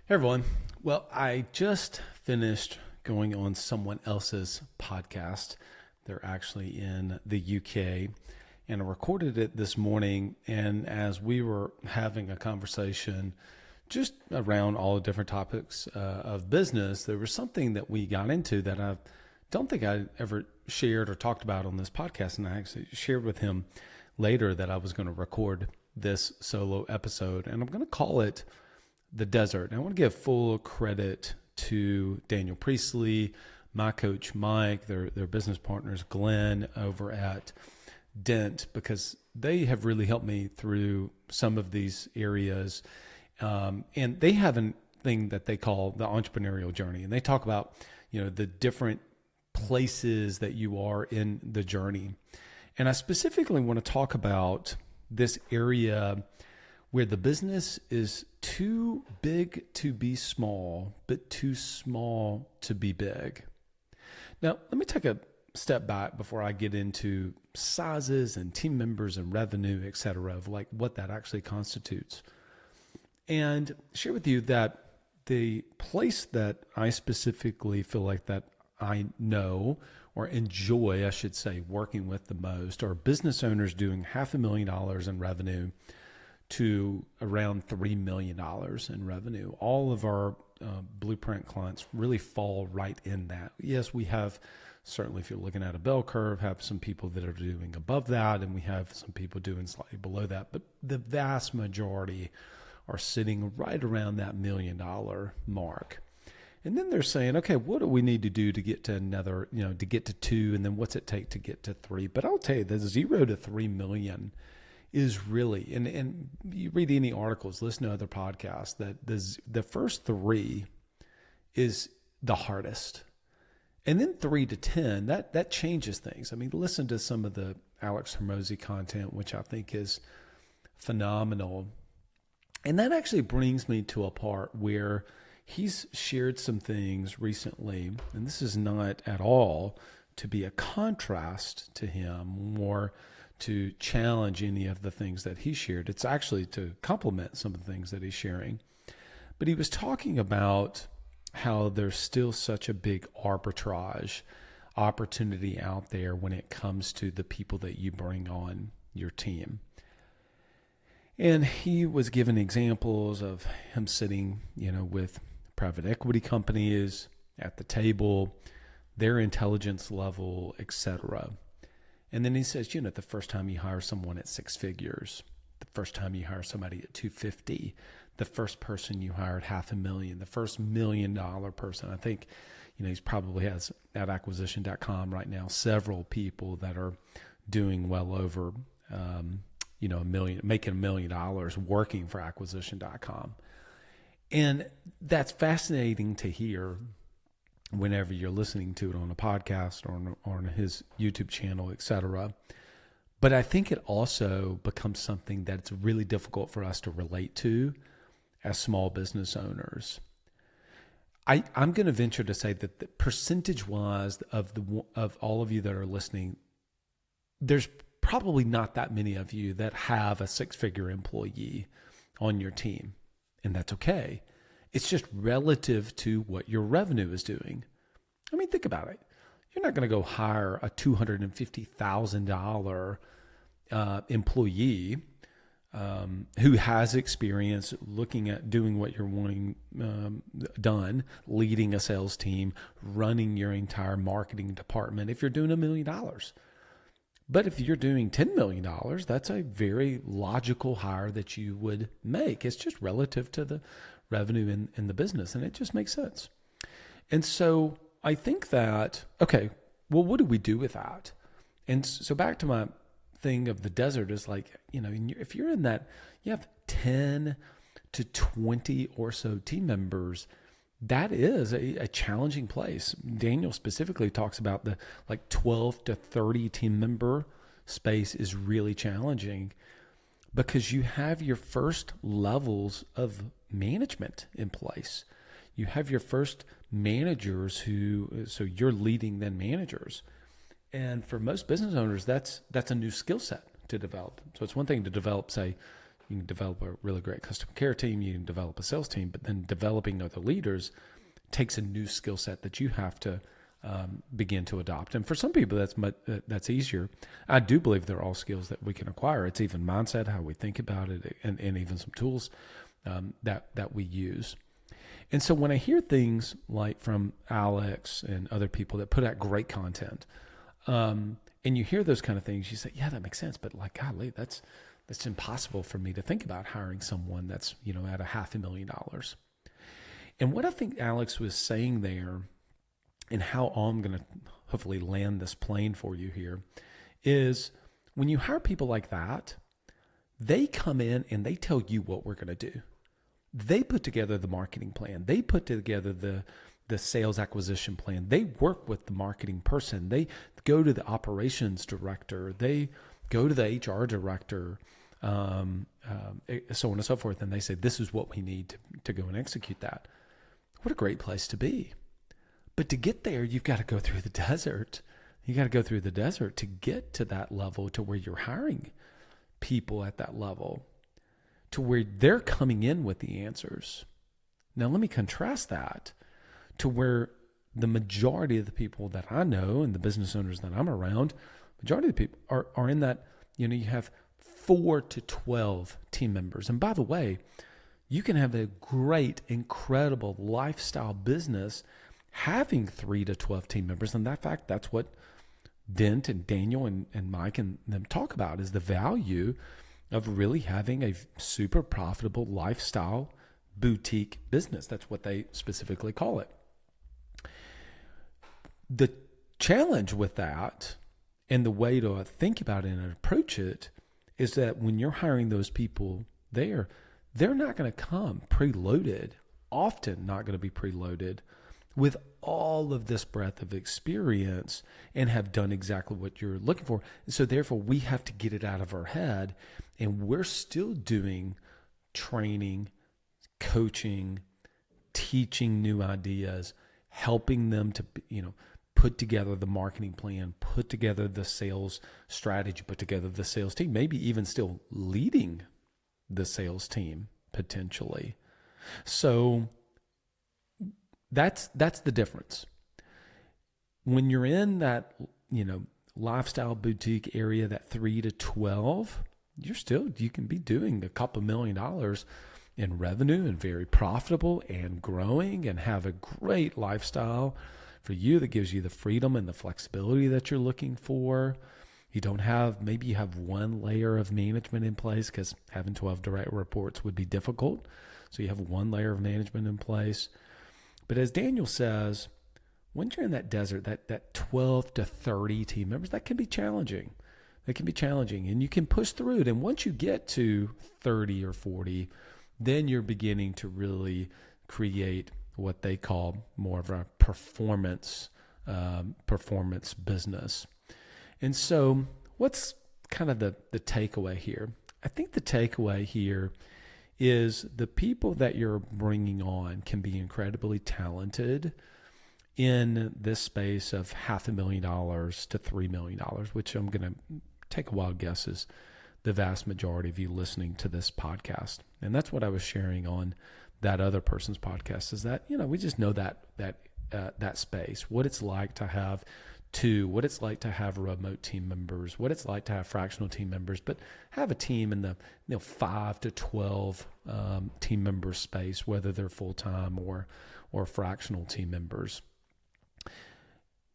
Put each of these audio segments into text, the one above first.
Hey everyone. Well, I just finished going on someone else's podcast. They're actually in the UK, and I recorded it this morning. And as we were having a conversation just around all the different topics of business, there was something that we got into that I don't think I ever shared or talked about on this podcast. And I actually shared with him later that I was going to record this solo episode, and I'm going to call it The Desert. And I want to give full credit to Daniel Priestley, my coach Mike, their business partners Glenn over at Dent, because they have really helped me through some of these areas. And they have a thing that they call the entrepreneurial journey, and they talk about the different places that you are in the journey. And I specifically want to talk about this area where the business is too big to be small, but too small to be big. Now, let me take a step back before I get into sizes and team members and revenue, et cetera, of like what that actually constitutes. And share with you that the place that I specifically feel like that I know or enjoy, I should say, working with the most are business owners doing $500,000 in revenue to around $3 million in revenue. All of our blueprint clients really fall right in that. Yes, we have, certainly if you're looking at a bell curve, have some people that are doing above that, and we have some people doing slightly below that, but the vast majority are sitting right around that $1 million mark. And then they're saying, okay, what do we need to do to get to another, to get to 2, and then what's it take to get to 3? But I'll tell you, the 0 to 3 million is really, and you read any articles, listen to other podcasts, that the first 3 is the hardest. And then 3 to 10, that changes things. I mean, listen to some of the Alex Hormozy content, which I think is phenomenal. And that actually brings me to a part where he's shared some things recently, and this is not at all to be a contrast to him or to challenge any of the things that he shared. It's actually to complement some of the things that he's sharing. But he was talking about how there's still such a big arbitrage opportunity out there when it comes to the people that you bring on your team. And he was given examples of him sitting, with private equity companies at the table, their intelligence level, etc. And then he says, the first time you hire someone at 6 figures, the first time you hire somebody at 250, the first person you hired $500,000, the first $1 million person. I think, he's probably has at acquisition.com right now several people that are doing well over, $1 million, making $1 million working for acquisition.com. And that's fascinating to hear whenever you're listening to it on a podcast or on his YouTube channel, et cetera. But I think it also becomes something that's really difficult for us to relate to as small business owners. I'm going to venture to say that the percentage-wise of all of you that are listening, there's probably not that many of you that have a 6-figure employee on your team, and that's okay. It's just relative to what your revenue is doing. I mean, think about it. You're not going to go hire a $250,000 employee who has experience looking at doing what you're wanting done, leading a sales team, running your entire marketing department if you're doing $1 million. But if you're doing $10 million, that's a very logical hire that you would make. It's just relative to the revenue in the business, and it just makes sense. And so I think that, okay, well, what do we do with that? And so back to my thing of the desert is like, if you're in that, you have 10 to 20 or so team members, that is a challenging place. Daniel specifically talks about the 12 to 30 team member space is really challenging because you have your first levels of management in place. You have your first managers so you're leading then managers. And for most business owners, that's a new skill set to develop. So it's one thing to develop, say, You can develop a really great customer care team. You can develop a sales team, but then developing other leaders takes a new skill set that you have to begin to adopt. And for some people, that's easier. I do believe they're all skills that we can acquire. It's even mindset, how we think about it, and even some tools that we use. And so when I hear things like from Alex and other people that put out great content, and you hear those kind of things, you say, yeah, that makes sense. But like, golly, that's impossible for me to think about hiring someone that's, at $500,000. And what I think Alex was saying there, and how I'm going to hopefully land this plane for you here, is when you hire people like that, they come in and they tell you what we're going to do. They put together the marketing plan. They put together the sales acquisition plan. They work with the marketing person. They go to the operations director. They go to the HR director, so on and so forth. And they say, this is what we need to go and execute that. What a great place to be. But to get there, you've got to go through the desert. You got to go through the desert to get to that level, to where you're hiring people at that level, to where they're coming in with the answers. Now, let me contrast that to where the majority of the people that I know and the business owners that I'm around, majority of the people are in that, you have 4 to 12 team members. And by the way, you can have a great, incredible lifestyle business having 3 to 12 team members. And that fact, that's what Dent and Daniel and Mike and them talk about, is the value of really having a super profitable lifestyle boutique business. That's what they specifically call it. The challenge with that, and the way to think about it and approach it, is that when you're hiring those people they're not going to come preloaded, often not going to be preloaded with all of this breadth of experience and have done exactly what you're looking for. And so therefore, we have to get it out of our head, and we're still doing training, coaching, teaching new ideas, helping them to, put together the marketing plan, put together the sales strategy, put together the sales team, maybe even still leading the sales team potentially. So that's the difference. When you're in that, lifestyle boutique area, that 3 to 12, you can be doing a couple $1 million in revenue and very profitable and growing and have a great lifestyle for you that gives you the freedom and the flexibility that you're looking for. Maybe you have one layer of management in place, because having 12 direct reports would be difficult. So you have one layer of management in place. But as Daniel says, when you're in that desert, that 12 to 30 team members, that can be challenging. It can be challenging, and you can push through it. And once you get to 30 or 40, then you're beginning to really create what they call more of a performance business. And so what's kind of the takeaway here? I think the takeaway here is the people that you're bringing on can be incredibly talented in this space of $500,000 to $3 million, which I'm going to take a wild guess is the vast majority of you listening to this podcast. And that's what I was sharing on that other person's podcast, is that, we just know that space, what it's like to have what it's like to have remote team members, what it's like to have fractional team members, but have a team in the 5 to 12 team member space, whether they're full-time or fractional team members.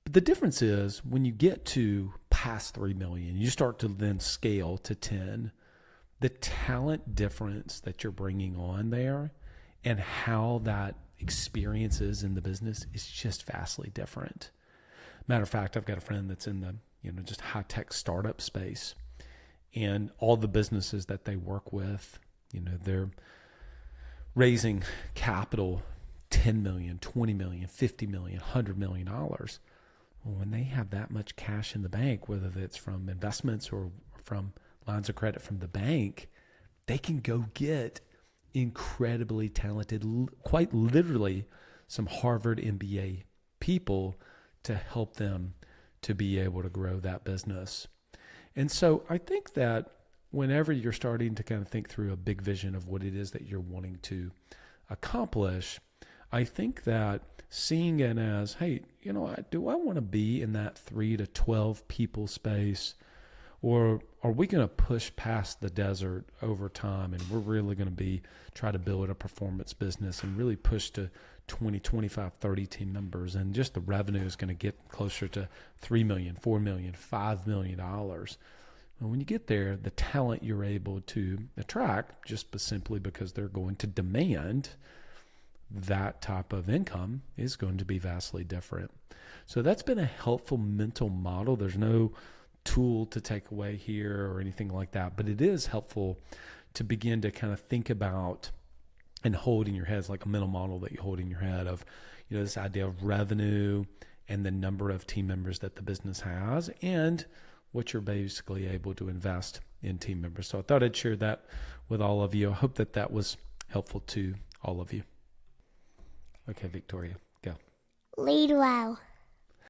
But the difference is when you get to past 3 million, you start to then scale to 10, the talent difference that you're bringing on there and how that experience is in the business is just vastly different. Matter of fact, I've got a friend that's in the, just high-tech startup space, and all the businesses that they work with, they're raising capital, 10 million, 20 million, 50 million, $100 million. Well, when they have that much cash in the bank, whether it's from investments or from lines of credit from the bank, they can go get incredibly talented, quite literally some Harvard MBA people to help them to be able to grow that business. And so I think that whenever you're starting to kind of think through a big vision of what it is that you're wanting to accomplish, I think that seeing it as, hey, do I want to be in that 3 to 12 people space? Or are we going to push past the desert over time and we're really going to try to build a performance business and really push to 20, 25, 30 team members, and just the revenue is going to get closer to $3 million, $4 million, $5 million. And when you get there, the talent you're able to attract, just simply because they're going to demand that type of income, is going to be vastly different. So that's been a helpful mental model. There's no tool to take away here or anything like that, but it is helpful to begin to kind of think about and hold in your head, like a mental model that you hold in your head of, this idea of revenue and the number of team members that the business has and what you're basically able to invest in team members. So I thought I'd share that with all of you. I hope that was helpful to all of you. Okay, Victoria, go. Lead well.